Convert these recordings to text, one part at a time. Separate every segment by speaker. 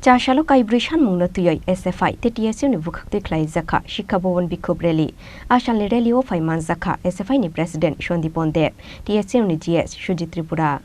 Speaker 1: Chasalo Kaibrwi Sanmung Tuwi SFI TSU ni Bwkhaktwi Khlaijakha Shiksha Bhavan Bikhub rally Ashalni rally o Faiman Jakha SFI ni President Shondipondep TSU ni GS Sujit Tripura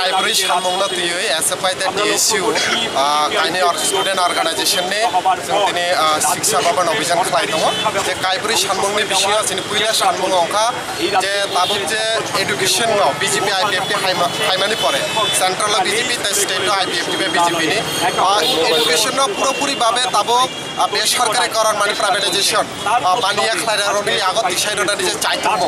Speaker 2: Kaibrwi Sanmung Tuwi SFI TSU student organization ne Shiksha Bhavan Abhijan Khlaijakha je Kaibrwi Sanmung ni bishoya chini puila Sanmung ongkha je tabuk je education no BJP IPFT haimani pore central BJP ta state IPFT BJP ni education no purapuri babe tabuk বেসরকারিকরণ মানে privatisation বানিয়া খাইরারনি আগত দিশাইরনা নিজে চাইতম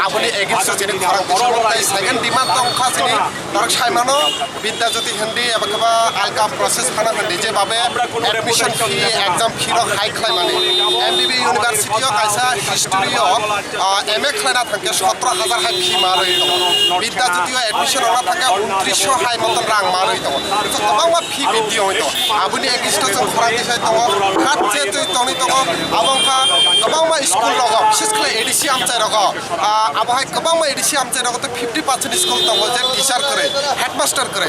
Speaker 2: আবনি against যিনি খরাং দিশাই second demand অংখা যিনি দরক সাইমানো Vidyajyoti Hindi এবাকবা Alka process খানা হিন্দি যে বাবে admission ফি exam ফি র high খাইমানি এমবিবি university ও কাইসা history ও MA খাইনা থাকে 17000 হাই ফি মারই দङ বিদ্যাজ্যোতি ও এডমিশন ওনা থাকে 2900 হাই মতন রাং মারই দङ তো তবাংবা ফি বৃদ্ধি হইতো আবনি এগেইনস্ট জ খরাং দিশাই দङ যে তনি তক আবংখা কবাংমা স্কুল রগ বিশেষ করে এডিসি আমচাই রগ আবহাই কবাংমা এডিসি আমচাই রগ তো 50% স্কুল তক যে টিচার করে হেডমাস্টার করে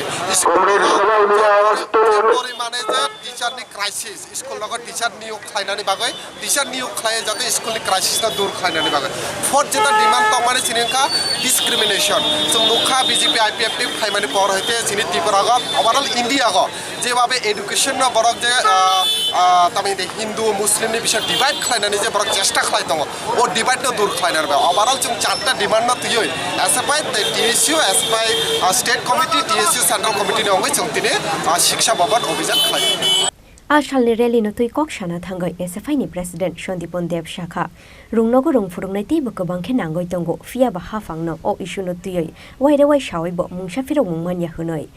Speaker 2: পরিমাণে যে টিচার নি ক্রাইসিস স্কুল রগ টিচার নিয়োগ খাইনানি বাগৈ টিচার নিয়োগ খায় যাতে স্কুল নি ক্রাইসিস না দূর খাইনানি বাগৈ ফোর্থ যেটা ডিমান্ড তক মানে চিনিকা ডিসক্রিমিনেশন সো মুখা বিজেপি আইপিএফটি ফাইমানি পর হইতে চিনি ত্রিপুরা গ ওভারঅল ইন্ডিয়া গ যেভাবে এডুকেশন ন বরক যে তামিল হিন্দু মুসলিম नि बिसोर डिवाइड खालायनानै जे बरक चेष्टा खालाय दङ ओ डिवाइड न दूर खालायनार बे ओभारअल जों चारटा डिमान्ड न तुयै SFI TSU SFI state committee TSU central committee नि अंगै जों दिनै शिक्षा भवन अभियान खालाय
Speaker 1: Ashalni rally no tui kok shana thangai SFI ni President Shondipondep Shakha rungnogo rungfurungnai ti bokobang khe nangoi tongo fia ba hafangno o issue no tuyoi waire wai shawai bo mungsa firok mungman ya hunoi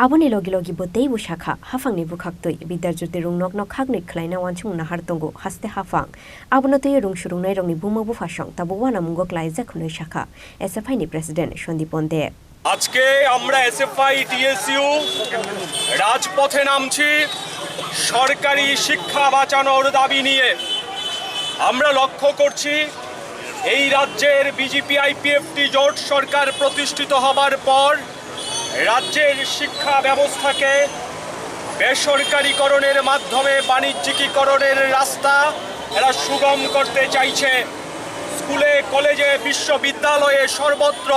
Speaker 1: Aboni logi botei bu Shakha hafangni Bwkhaktwi bidarjoti rungnok no khakni khlaina wanchung nahar tongo haste hafang abono tei rungsurungnai rongni bumo bu fasong tabo wana mungo Khlaijakha Shakha SFI ni President Shondipondep
Speaker 3: আজকে আমরা SFI TSU রাজপথে নামছি সরকারি শিক্ষা বাঁচানোর দাবি নিয়ে আমরা লক্ষ্য করছি এই রাজ্যের বিজেপি আইপিএফটি জোট সরকার প্রতিষ্ঠিত হবার পর রাজ্যের শিক্ষা ব্যবস্থাকে বেসরকারীকরণের মাধ্যমে বাণিজ্যিকীকরণের রাস্তা এরা সুগম করতে চাইছে স্কুলে কলেজে বিশ্ববিদ্যালয়ে সর্বত্র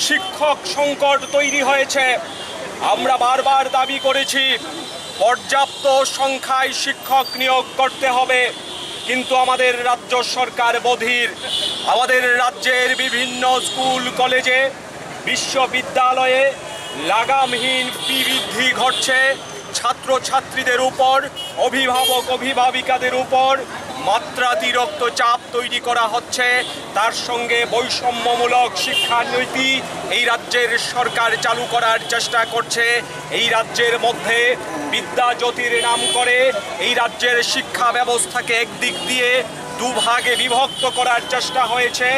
Speaker 3: শিক্ষক সংকট তৈরি হয়েছে আমরা বারবার দাবি করেছি পর্যাপ্ত সংখ্যায় শিক্ষক নিয়োগ করতে হবে কিন্তু আমাদের রাজ্য সরকার বধির আমাদের রাজ্যের বিভিন্ন স্কুল কলেজে বিশ্ববিদ্যালয়ে লাগামহীন ফি বৃদ্ধি ঘটছে ছাত্রছাত্রীদের উপর অভিভাবক অভিভাবিকাদের উপর মাত্রাতিরিক্ত চাপ তৈরি করা হচ্ছে তার সঙ্গে বৈষম্যমূলক শিক্ষানীতি এই রাজ্যের সরকার চালু করার চেষ্টা করছে এই রাজ্যের মধ্যে বিদ্যাজ্যোতির নাম করে এই রাজ্যের শিক্ষা ব্যবস্থাকে একদিক দিয়ে দুভাগে বিভক্ত করার চেষ্টা হয়েছে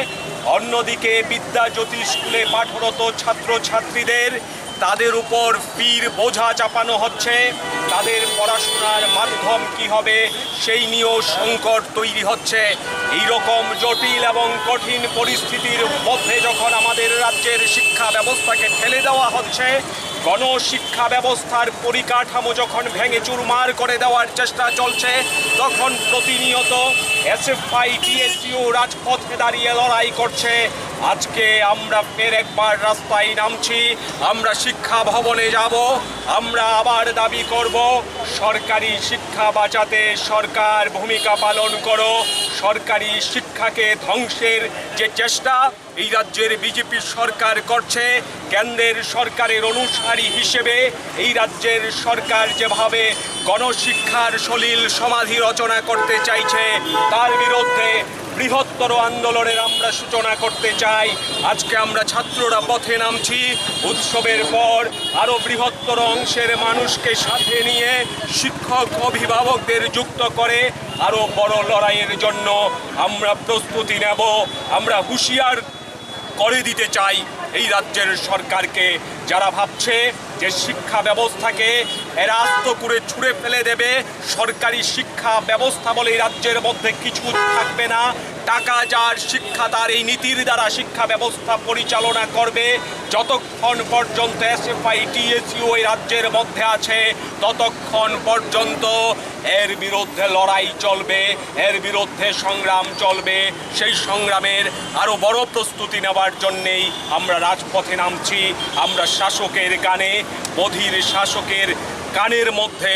Speaker 3: অন্যদিকে বিদ্যাজ্যোতি স্কুলে পাঠরত ছাত্রছাত্রীদের তাদের উপর ফির বোঝা চাপানো হচ্ছে তাদের পড়াশোনার মাধ্যম কি হবে সেই নিয়েও সংকট তৈরি হচ্ছে এই রকম জটিল এবং কঠিন পরিস্থিতির মধ্যে যখন আমাদের রাজ্যের শিক্ষা ব্যবস্থাকে ঠেলে দেওয়া হচ্ছে গণশিক্ষা ব্যবস্থার পরিকাঠামো যখন ভেঙে চুরমার করে দেওয়ার চেষ্টা চলছে তখন প্রতিনিয়ত SFI TSU রাজপথে দাঁড়িয়ে লড়াই করছে আজকে আমরা ফের একবার রাস্তায় নামছি আমরা শিক্ষা ভবনে যাব আমরা আবার দাবি করব সরকারি শিক্ষা বাঁচাতে সরকার ভূমিকা পালন করো সরকারি শিক্ষাকে ধ্বংসের যে চেষ্টা এই রাজ্যের বিজেপি সরকার করছে কেন্দ্রের সরকারের অনুসারী হিসেবে এই রাজ্যের সরকার যেভাবে গণশিক্ষার সলিল সমাধি রচনা করতে চাইছে তার বিরুদ্ধে বৃহত্তর আন্দোলনের আমরা সূচনা করতে চাই। আজকে আমরা ছাত্ররা পথে নামছি। উৎসবের পর আরো বৃহত্তর অংশের মানুষকে সাথে নিয়ে শিক্ষক অভিভাবকদের যুক্ত করে আরো বড় লড়াইয়ের জন্য আমরা প্রস্তুতি নেব। আমরা হুঁশিয়ার করে দিতে চাই এই রাজ্যের সরকারকে, যারা ভাবছে যে শিক্ষা ব্যবস্থাকে এরা আস্ত করে ছুঁড়ে ফেলে দেবে, সরকারি শিক্ষা ব্যবস্থা বলে এই রাজ্যের মধ্যে কিছু থাকবে না। টাকা যার, শিক্ষা তার, এই নীতির দ্বারা শিক্ষা ব্যবস্থা পরিচালনা করবে। যতক্ষণ পর্যন্ত SFI TSU এই রাজ্যের মধ্যে আছে ততক্ষণ পর্যন্ত এর বিরুদ্ধে লড়াই চলবে, এর বিরুদ্ধে সংগ্রাম চলবে। সেই সংগ্রামের আরো বড় প্রস্তুতি নেওয়ার জন্যেই আমরা রাজপথে নামছি। আমরা শাসকের কানে, বধির শাসকের কানের মধ্যে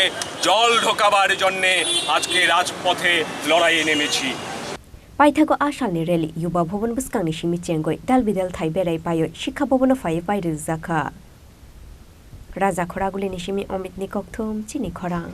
Speaker 3: জল ঢোকাবার জন্যে আজকে রাজপথে লড়াইয়ে নেমেছি।
Speaker 1: পাইথাগো আশালনি রেলি युवा भवन बुस्कांनि सिमि चेंगoi दाल बिदाल थाइ बेराय पायो शिक्षा भवन फाइ पाइरजाखा राजा खरागुलिनि सिमि अमितनि कक्थुम चिनि खरां।